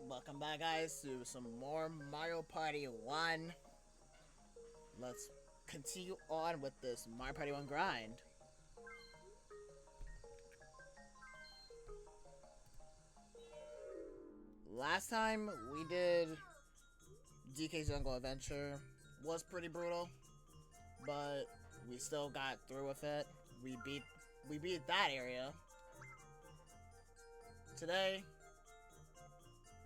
Welcome back, guys, to some more Mario Party 1. Let's continue on with this Mario Party 1 grind. Last time we did DK's Jungle Adventure. Was pretty brutal, but we still got through with it. We beat that area. Today,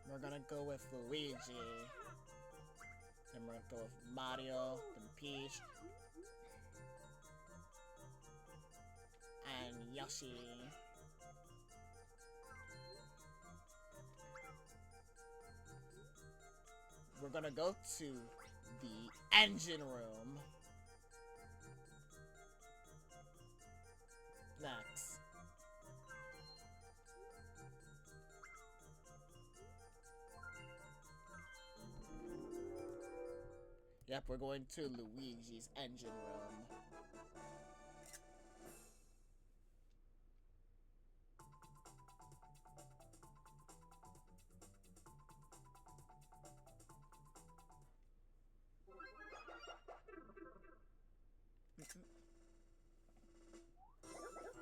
we're gonna go with Luigi. Then we're gonna go with Mario, then Peach, and Yoshi. We're gonna go to the engine room next. Yep, we're going to Luigi's engine room.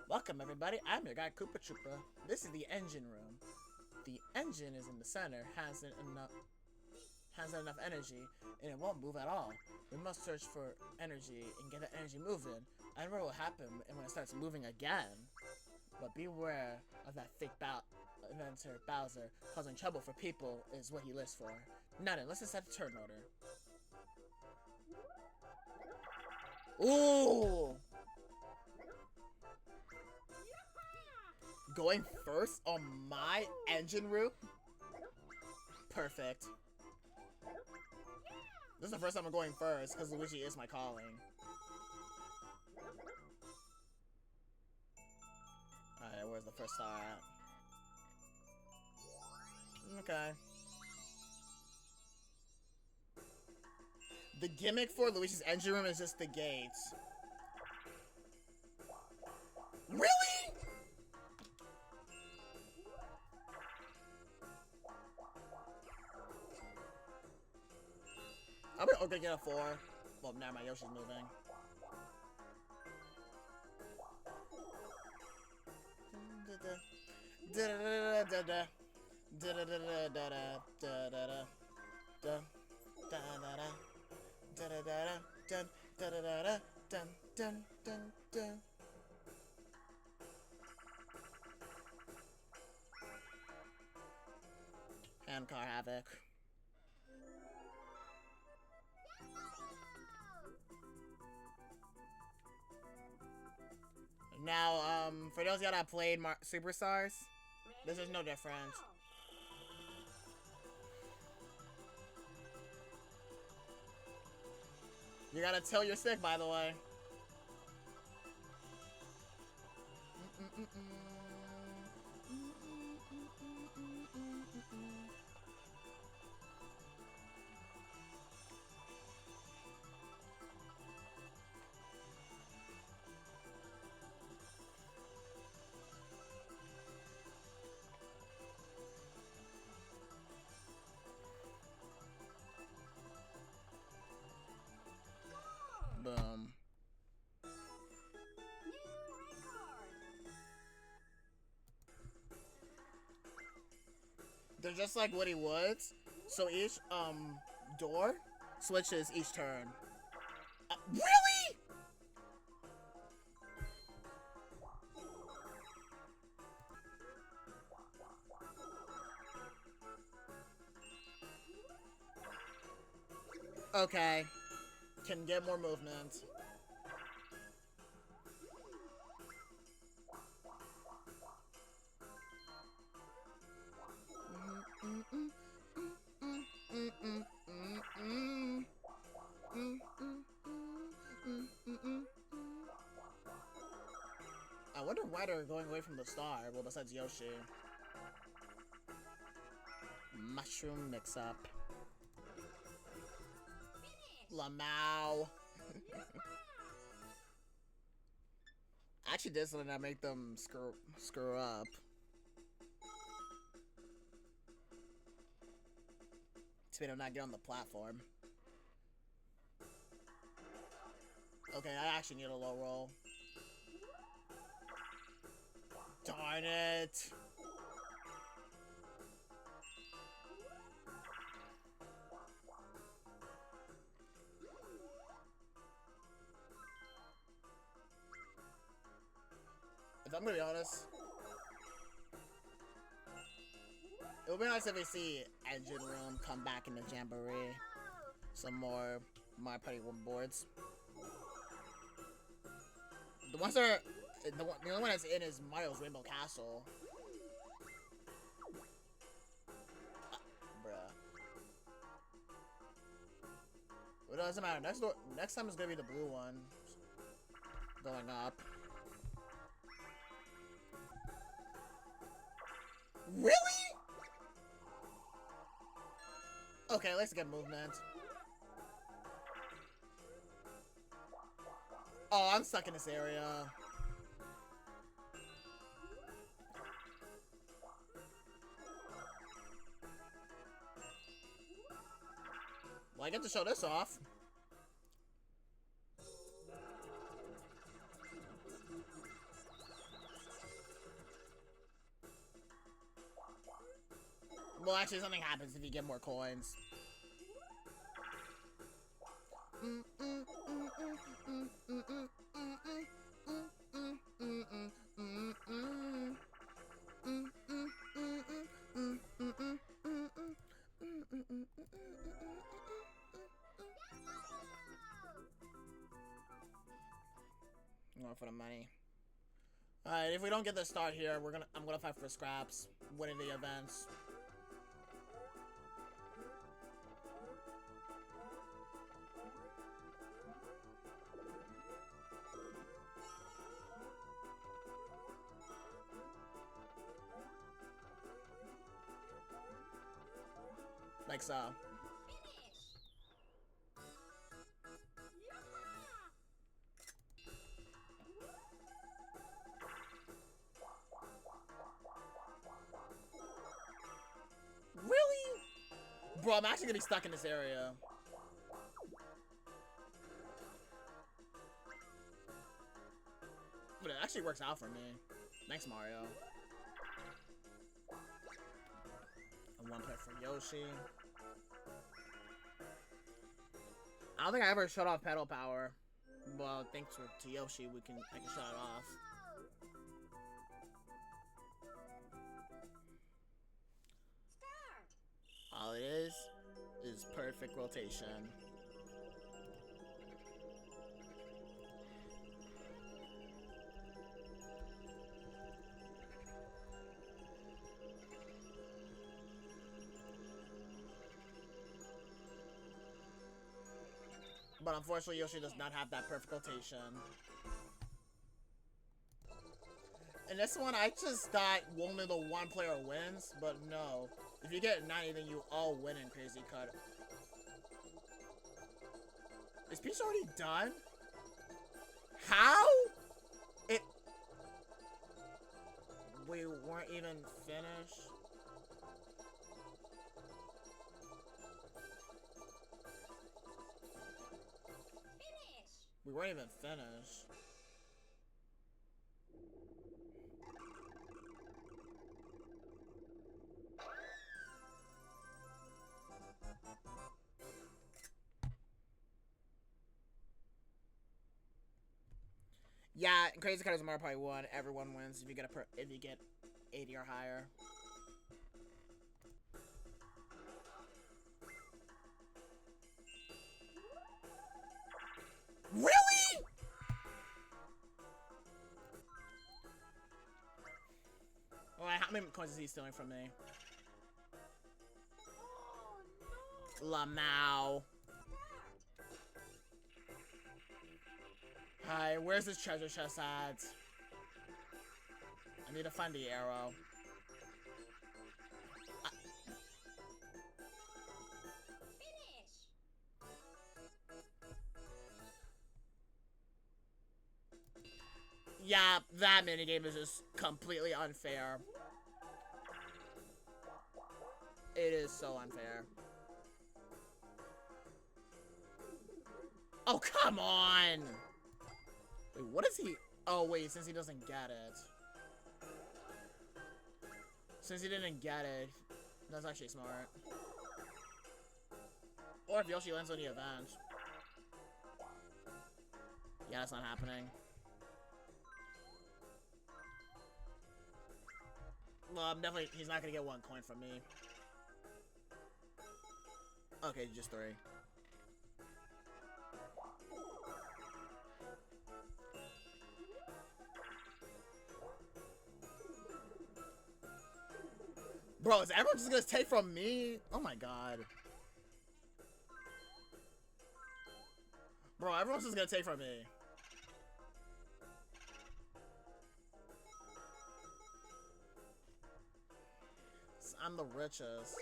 Welcome, everybody. I'm your guy, Koopa Troopa. This is the engine room. The engine is in the center, hasn't enough energy, and it won't move at all. We must search for energy and get that energy moving. I don't know what will happen when it starts moving again. But beware of that fake inventor Bowser. Causing trouble for people is what he lives for. Now then, let's just set the turn order. Ooh! Going first on my engine route? Perfect. This is the first time I'm going first, because Luigi is my calling. Alright, where's the first star at? Okay. The gimmick for Luigi's engine room is just the gates. Really?! I'm gonna get a 4. Well, now my Yoshi's moving. And car havoc. Now, for those of y'all that played Superstars, this is no different. You gotta tell you're sick, by the way. Boom. They're just like Woody Woods, so each door switches each turn. Really? Okay. Can get more movement. I wonder why they're going away from the star, well, besides Yoshi. Mushroom mix-up. Lamau. I actually did something that make them screw up. So we do not get on the platform. Okay, I actually need a low roll. Darn it! If I'm gonna be honest, it would be nice if we see Engine Room come back in the Jamboree. Some more My Party boards. The ones that are... The only one that's in is Mario's Rainbow Castle. Bruh. Well, it doesn't matter. Next time is gonna be the blue one. Going up. Really? Okay, let's get movement. Oh, I'm stuck in this area. Well, I get to show this off. Well, actually, something happens if you get more coins. I'm going for the money. Alright, if we don't get the start here, I'm gonna fight for scraps, winning the events. Like so. Really? Bro, I'm actually gonna be stuck in this area. But it actually works out for me. Thanks, Mario. And one play for Yoshi. I don't think I ever shut off pedal power. Well, thanks to Yoshi, I can shut it off. All it is perfect rotation. But unfortunately, Yoshi does not have that perfect rotation. In this one, I just thought only the one player wins, but no. If you get 90, then you all win in Crazy Cut. Is Peach already done? How? We weren't even finished. We weren't even finished. Yeah, in Crazy Cutters Mario Party 1, everyone wins if you get 80 or higher. Really? Alright, how many coins is he stealing from me? Lamau. Hi, where's this treasure chest at? I need to find the arrow. Yeah, that minigame is just completely unfair. It is so unfair. Oh, come on! Wait, what is he? Oh, wait, since he doesn't get it. Since he didn't get it, that's actually smart. Or if Yoshi lands on the event. Yeah, that's not happening. Well, I'm definitely, he's not gonna get 1 coin from me. Okay, just 3. Bro, is everyone just gonna take from me? Oh my god. Bro, everyone's just gonna take from me. I'm the richest.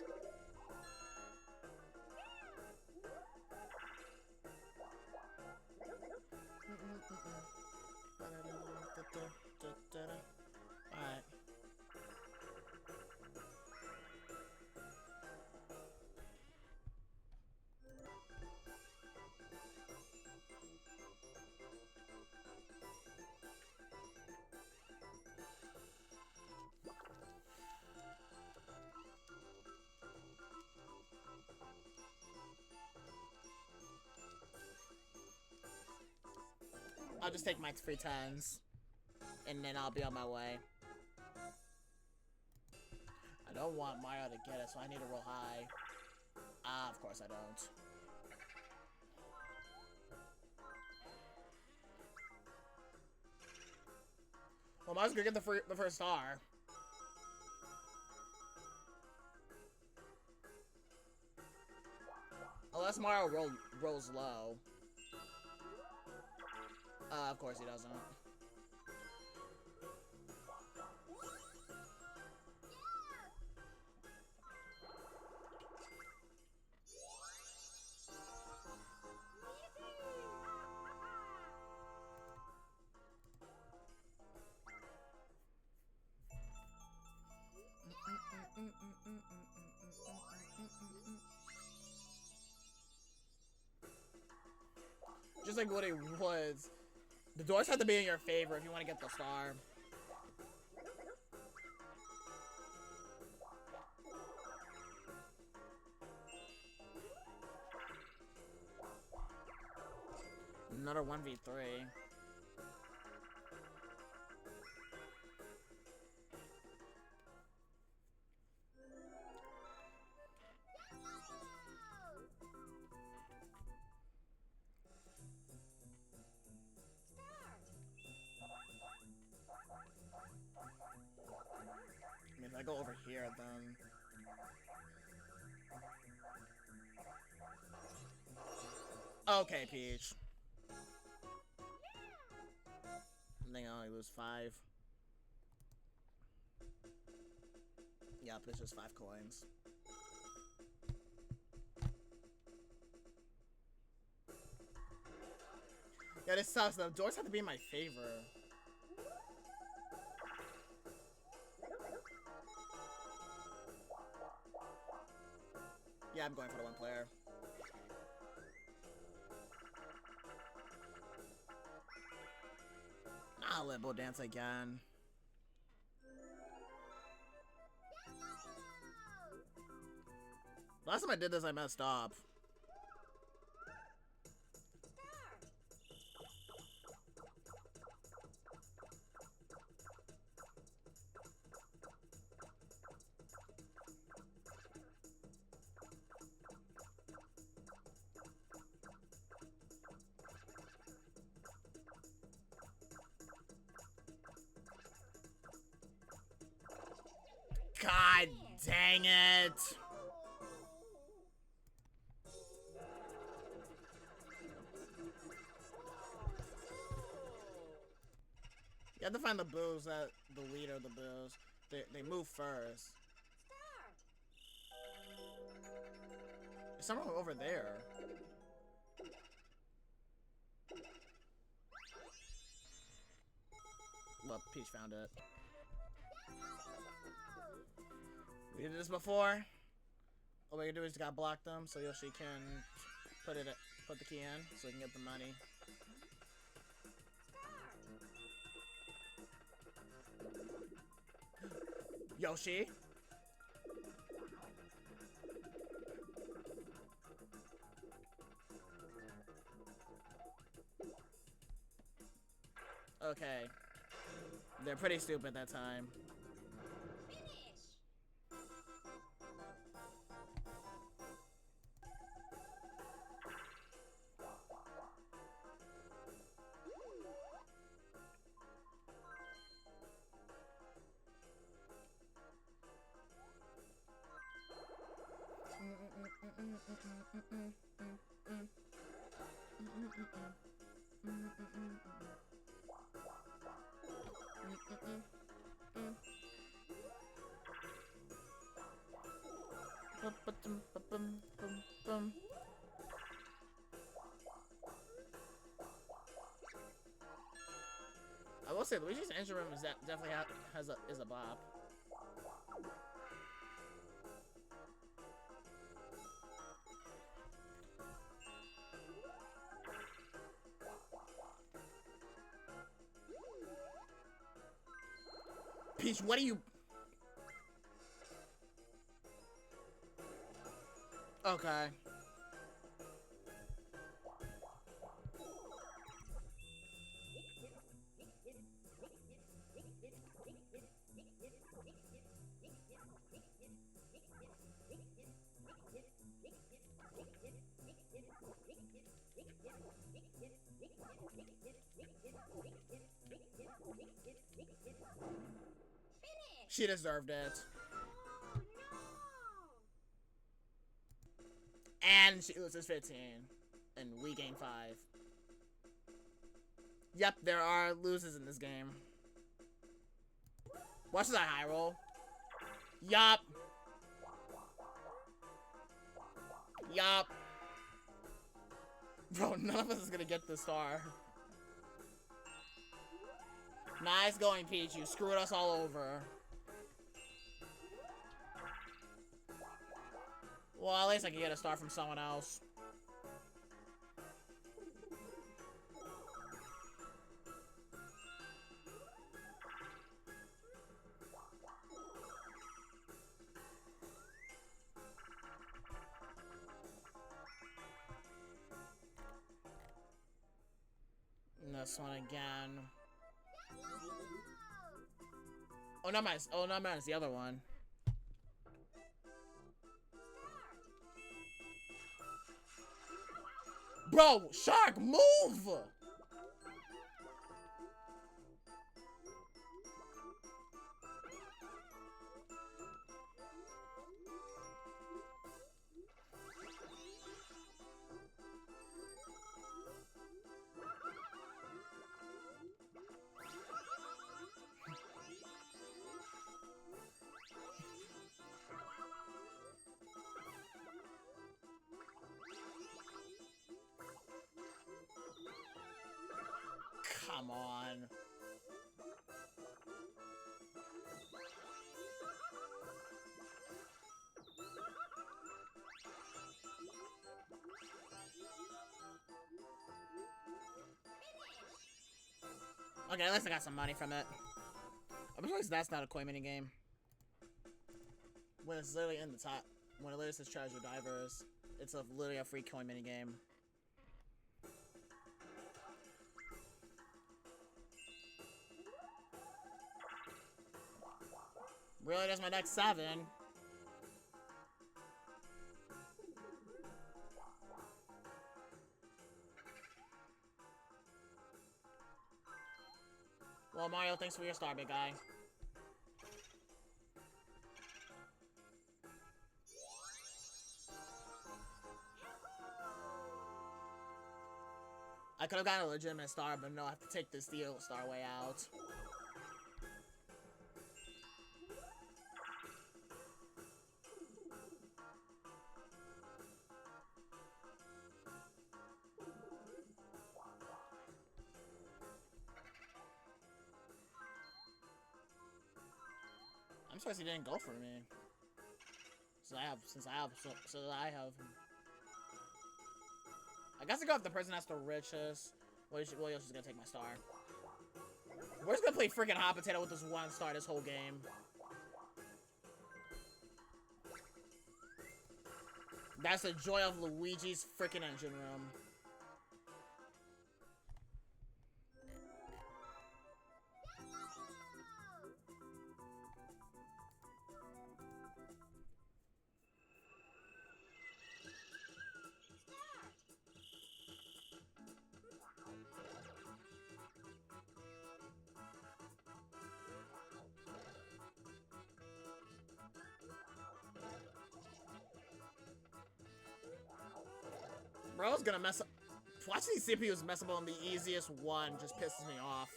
Alright. I'll just take my free 10s. And then I'll be on my way. I don't want Mario to get it, so I need to roll high. Ah, of course I don't. Well, Mario's gonna get the first star. Unless Mario rolls low. Of course he doesn't. Just like what it was. The doors have to be in your favor if you want to get the star. Another 1v3. I mean, if I go over here, then... Okay, Peach. I think I only lose 5. Yep, it's just 5 coins. Yeah, this sucks. The doors have to be in my favor. Yeah, I'm going for the 1 player. Ah, limbo dance again. Last time I did this, I messed up. God dang it! You have to find the boos that the leader of the boos. They move first. There's someone over there. Well, Peach found it. We did this before. All we can do is just gotta block them so Yoshi can put it put the key in so we can get the money. Yoshi? Okay. They're pretty stupid that time. I will say Luigi's engine room is definitely is a bop. Peach, what are you? Okay. She deserved it. And she loses 15. And we gain 5. Yep, there are losers in this game. Watch that high roll. Yup. Yup. Bro, none of us is gonna get this star. Nice going, Peach. You screwed us all over. Well, at least I can get a star from someone else. And this one again. Oh, not mine. Oh, not mine. It's the other one. Bro, Shark, move! Come on. Okay, at least I got some money from it. I'm surprised that's not a koi mini game. When it's literally in the top, when it literally says treasure divers, it's literally a free koi mini game. Really, that's my next 7. Well, Mario, thanks for your star, big guy. I could have gotten a legitimate star, but no, I have to take this steel star way out. I'm surprised he didn't go for me. Since I have. I guess I go if the person that's the richest. Willie else is gonna take my star. We're just gonna play freaking hot potato with this one star this whole game. That's the joy of Luigi's freaking engine room. Bro's gonna mess up. Watching these CPUs mess up on the easiest one just pisses me off.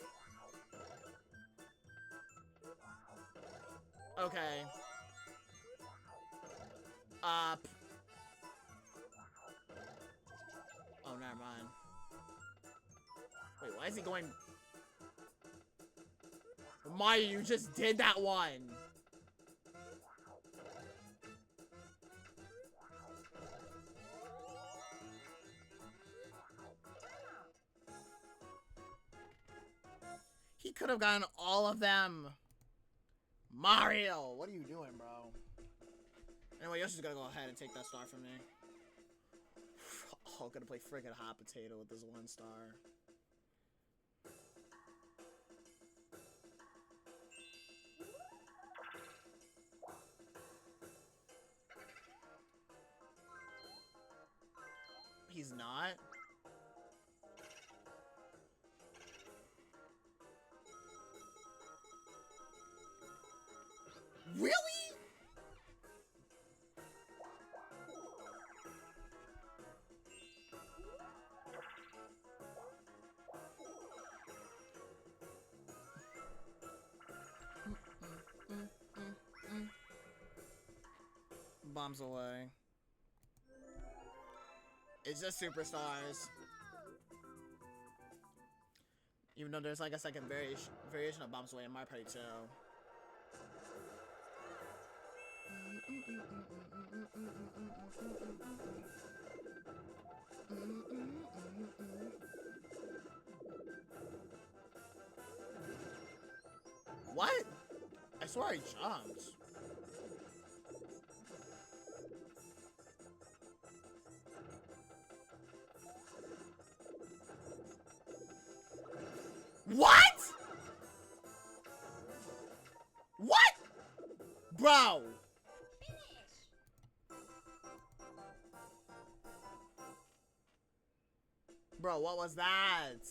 Okay. Oh, never mind. Wait, why is he going? Mario, you just did that one! He could have gotten all of them. Mario, what are you doing, bro? Anyway, Yoshi's gonna go ahead and take that star from me. Oh, gonna play freaking hot potato with this one star. He's not. Really? Bombs away. It's just superstars. Even though there's like a second variation of bombs away in my party too. What? I swear I jumped. What? What? Bro. Bro, what was that?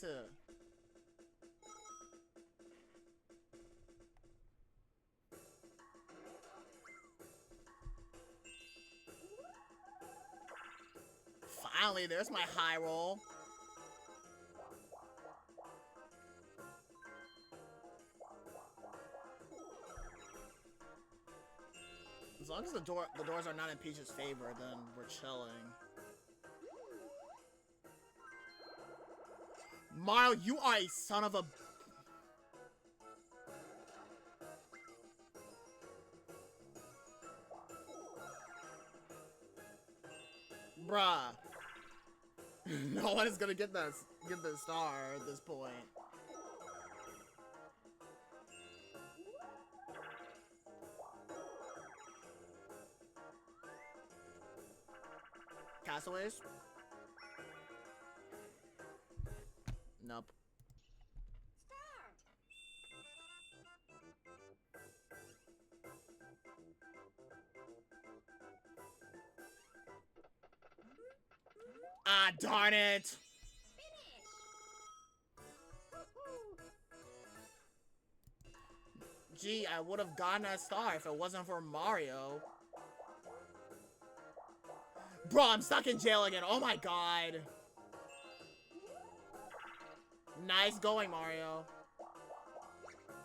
Finally, there's my high roll. As long as the doors are not in Peach's favor, then we're chilling. Mario, you are a son of a... Bruh. No one is gonna get the star at this point. Castaways? Nope. Ah, darn it! Gee, I would have gotten that star if it wasn't for Mario. Bro, I'm stuck in jail again. Oh my god. Nice going, Mario.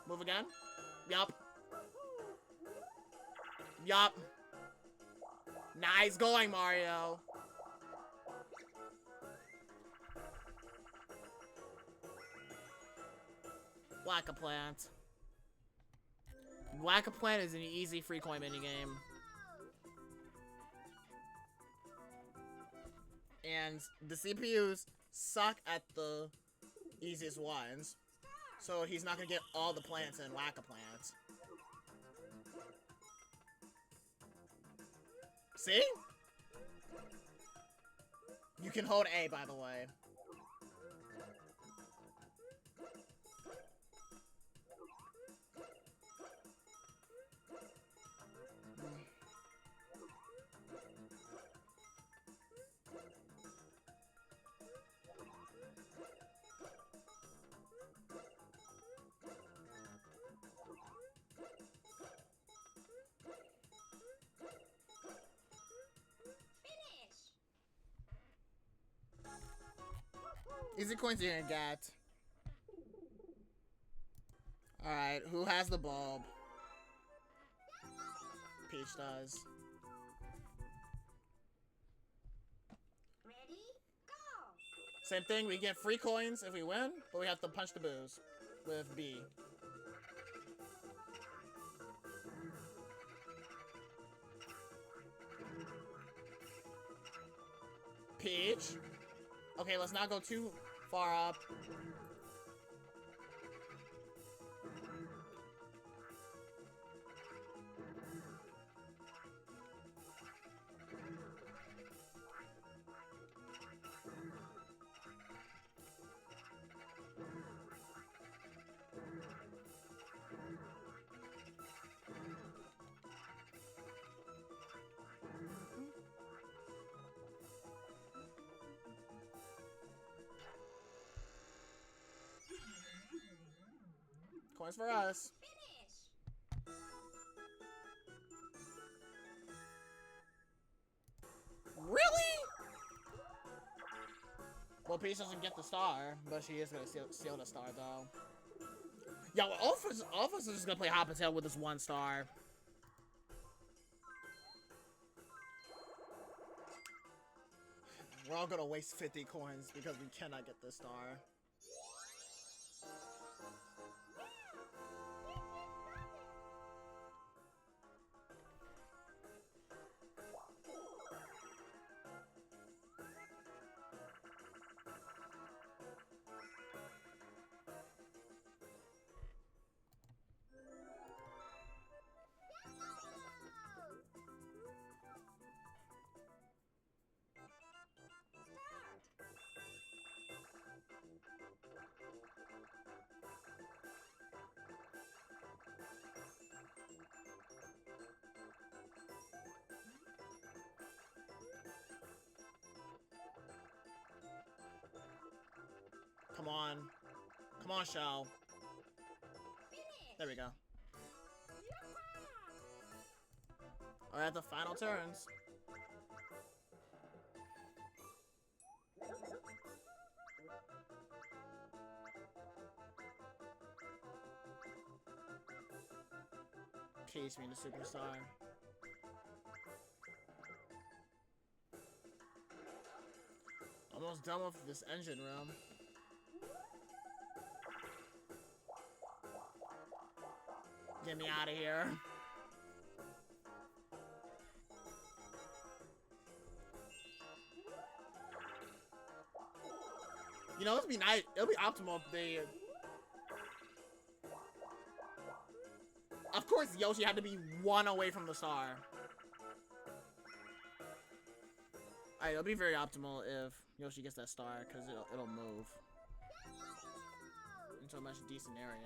Move again? Yup. Yup. Nice going, Mario. Whack-a-plant. Whack-a-plant is an easy free coin minigame. And the CPUs suck at the easiest ones. So he's not gonna get all the plants in Whack-A-Plant. See? You can hold A, by the way. Easy coins you're gonna get. Alright, who has the bulb? Peach does. Ready? Go! Same thing, we get free coins if we win, but we have to punch the booze with B. Peach. Okay, let's not go too far up. Coins for us. Finish! Really? Well, Peach doesn't get the star, but she is gonna steal the star, though. Yo, all of us are just gonna play Hop and Tail with this one star. We're all gonna waste 50 coins because we cannot get this star. Come on. Come on, Shell. There we go. Alright, the final turns. Peach being the superstar. Almost done with this engine room. Get me out of here. You know, it'll be nice. It'll be optimal if they. Of course, Yoshi had to be one away from the star. Alright, it'll be very optimal if Yoshi gets that star, because it'll move into a much decent area.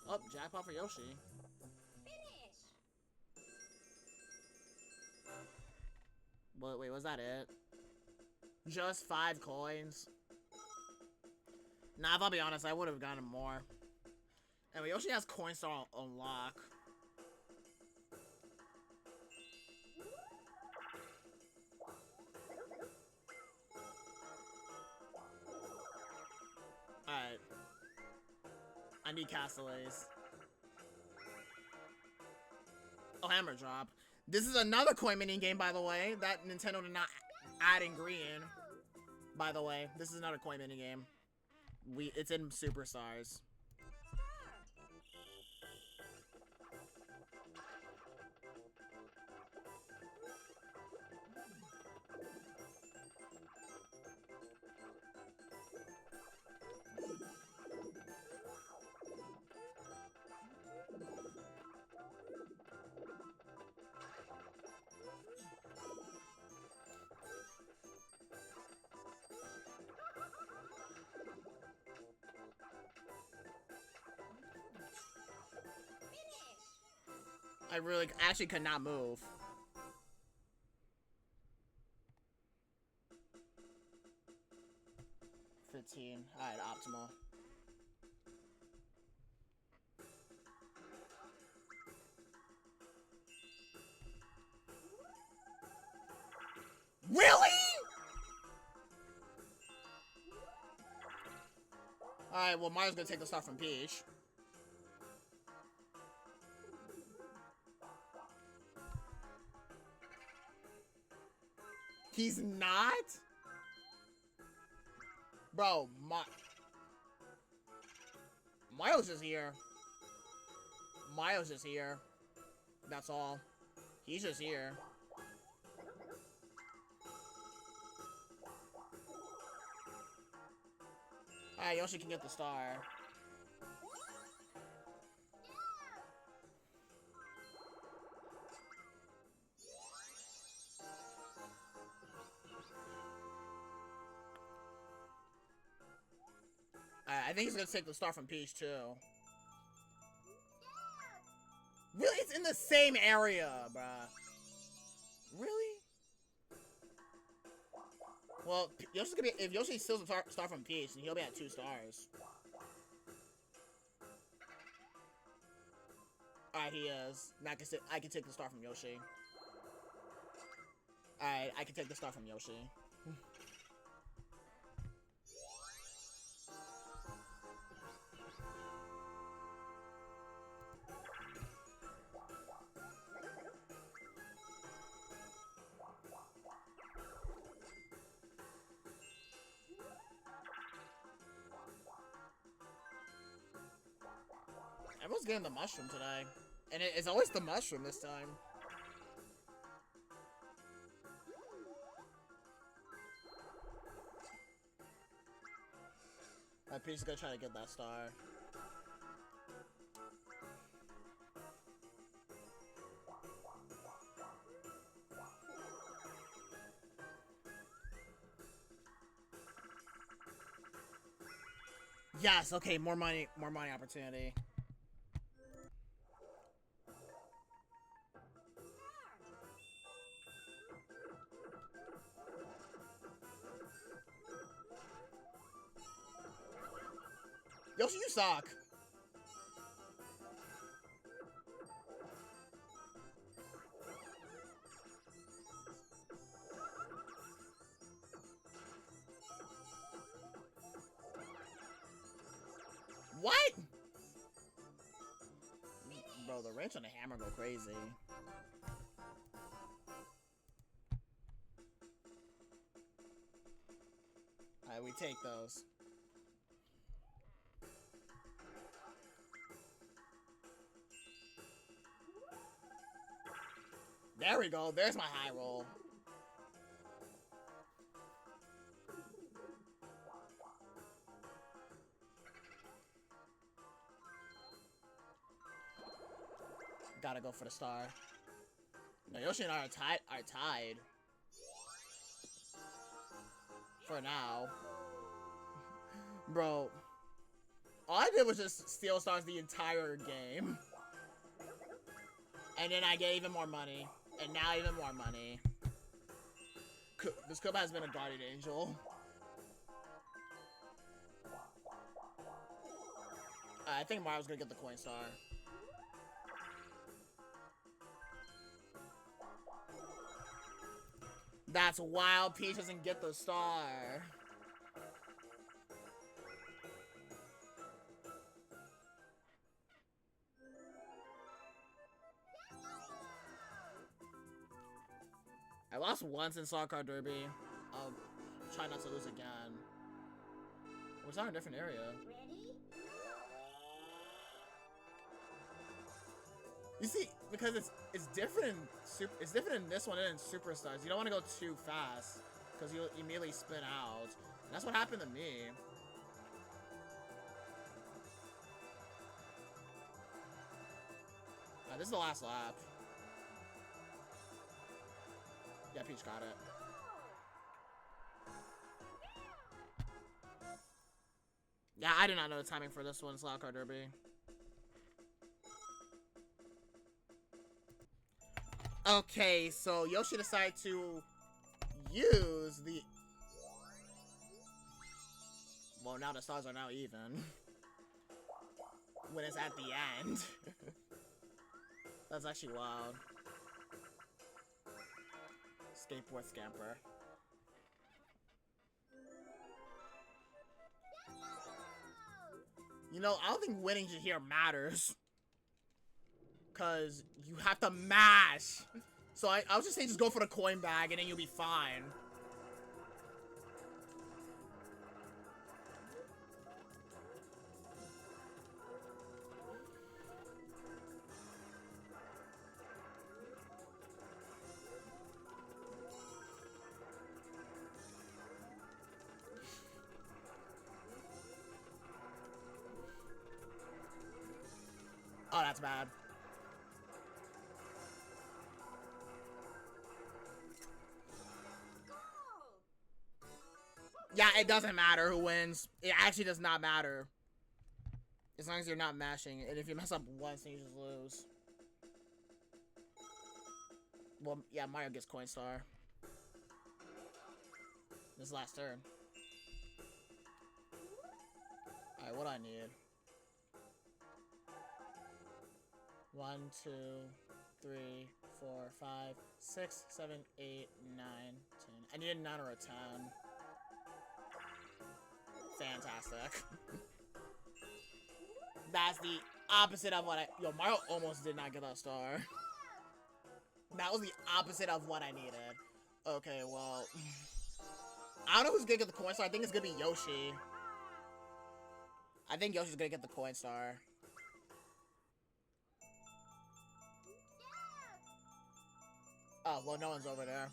Oh, jackpot for Yoshi. Finish! Wait, was that it? Just 5 coins? Nah, if I'll be honest, I would have gotten more. Anyway, Yoshi has coin star on lock. Alright. I need Castaways. Oh, hammer drop. This is another coin mini game, by the way. That Nintendo did not add in green. By the way, this is another coin mini game. It's in Superstars. I really actually could not move. $15. Alright, optimal. Really? Alright, well, Mario's gonna take the stuff from Peach. He's not? Bro, Mario's just here. Mario's just here. That's all. He's just here. Alright, Yoshi can get the star. I think he's gonna take the star from Peach too. Really? It's in the same area, bruh. Really? Well, Yoshi's gonna be, if Yoshi steals the star from Peach, then he'll be at 2 stars. Alright, he is. Now I can take the star from Yoshi. Alright, I can take the star from Yoshi. Everyone's getting the mushroom today. And it's always the mushroom this time. My Peach is gonna try to get that star. Yes, okay, more money opportunity. Yoshi, you suck. What? Bro, the wrench on the hammer go crazy. Alright, we take those. There we go. There's my high roll. Gotta go for the star. No, Yoshi and I are tied. For now. Bro. All I did was just steal stars the entire game. And then I get even more money. And now even more money. This Koopa has been a guardian angel. I think Mario's gonna get the coin star. That's wild. Peach doesn't get the star. I lost once in Star Car Derby. I'll try not to lose again. We're starting a different area. Ready? You see, because it's different it's different in this one and in Superstars. You don't want to go too fast because you'll immediately spin out. And that's what happened to me. This is the last lap. Yeah, Peach got it. Yeah, I did not know the timing for this one, Slot Car Derby. Okay, so Yoshi decided to use the... Well, now the stars are now even. When it's at the end. That's actually wild. Skateboard scamper. You know, I don't think winning here matters. Because you have to mash. So I was just saying just go for the coin bag and then you'll be fine. Oh, that's bad. Yeah, it doesn't matter who wins. It actually does not matter. As long as you're not mashing. And if you mess up once, then you just lose. Well, yeah, Mario gets Coin Star. This last turn. Alright, what do I need? 1, 2, 3, 4, 5, 6, 7, 8, 9, 10. I need a 9 or a 10. Fantastic. That's the opposite of what I... Yo, Mario almost did not get that star. That was the opposite of what I needed. Okay, well... I don't know who's gonna get the coin star. I think it's gonna be Yoshi. I think Yoshi's gonna get the coin star. Oh, well, no one's over there.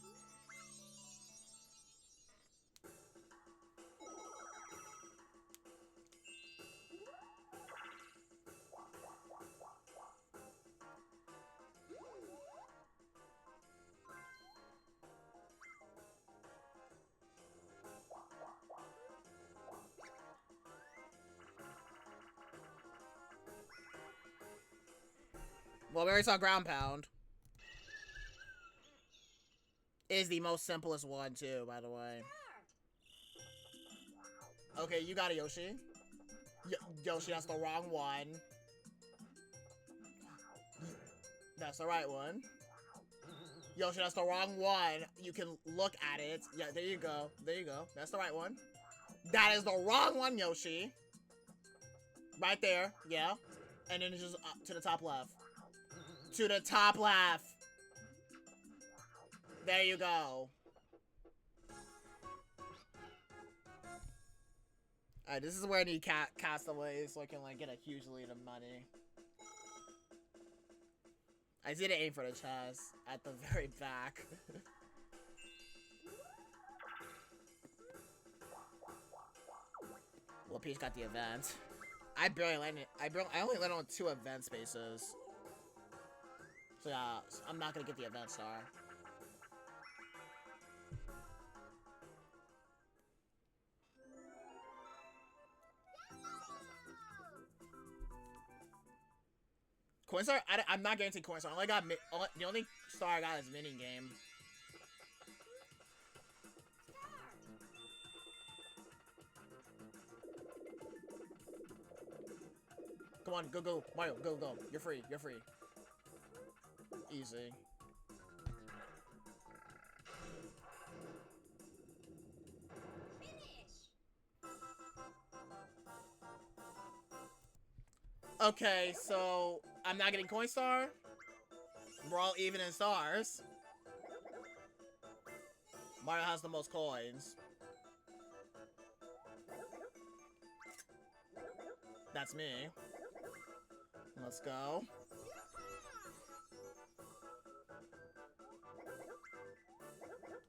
Well, we already saw ground pound. Is the most simplest one, too, by the way. Okay, you got it, Yoshi. Yoshi, that's the wrong one. That's the right one. Yoshi, that's the wrong one. You can look at it. Yeah, there you go. There you go. That's the right one. That is the wrong one, Yoshi. Right there. Yeah. And then it's just up to the top left. To the top left. There you go. Alright, this is where I need castaways so I can, like, get a huge lead of money. I did aim for the chest at the very back. Well, Peach got the event. I barely landed. I only landed on 2 event spaces. So yeah, I'm not gonna get the event star. Coin star? I'm not guaranteed coin star. The only star I got is mini game. Come on, go, Mario, go. You're free. Easy. Okay, so I'm not getting coin star. We're all even in stars. Mario has the most coins. That's me. Let's go.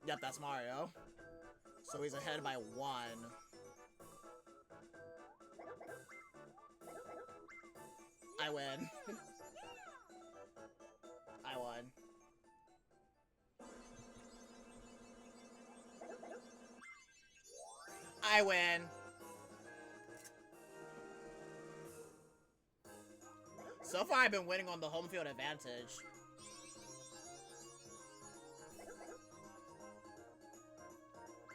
Yep, that's Mario. So he's ahead by 1. I win. I won. I win. So far, I've been winning on the home field advantage.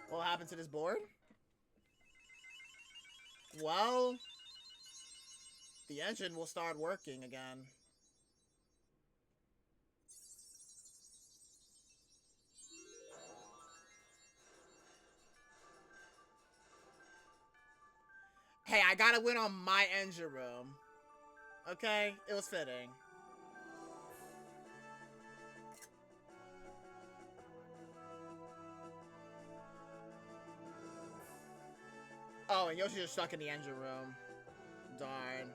What happened to this board? Well, the engine will start working again. Hey, I gotta win on my engine room. Okay? It was fitting. Oh, and Yoshi's just stuck in the engine room. Darn.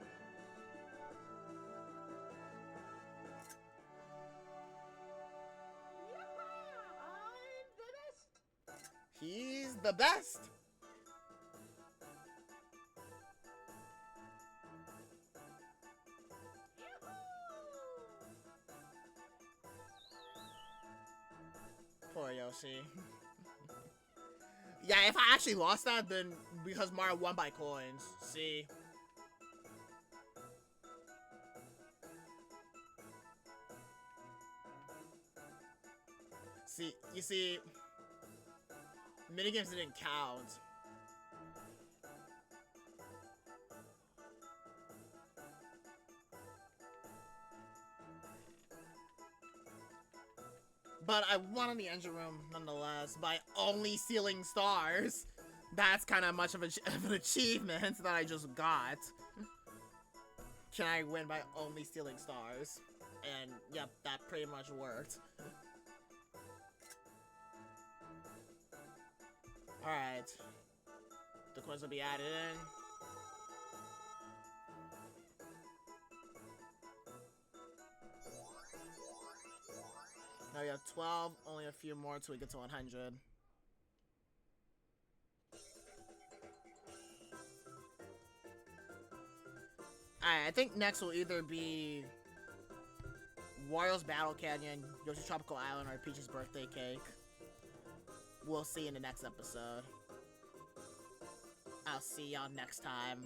He's the best. Poor Yoshi. Yeah, if I actually lost that, then because Mario won by coins. See? You see, minigames didn't count. But I won in the engine room nonetheless by only stealing stars. That's kind of much of an achievement that I just got. Can I win by only stealing stars? And yep, that pretty much worked. Alright. The coins will be added in. Now we have 12, only a few more till we get to 100. Alright, I think next will either be Wario's Battle Canyon, Yoshi's Tropical Island, or Peach's Birthday Cake. We'll see in the next episode. I'll see y'all next time.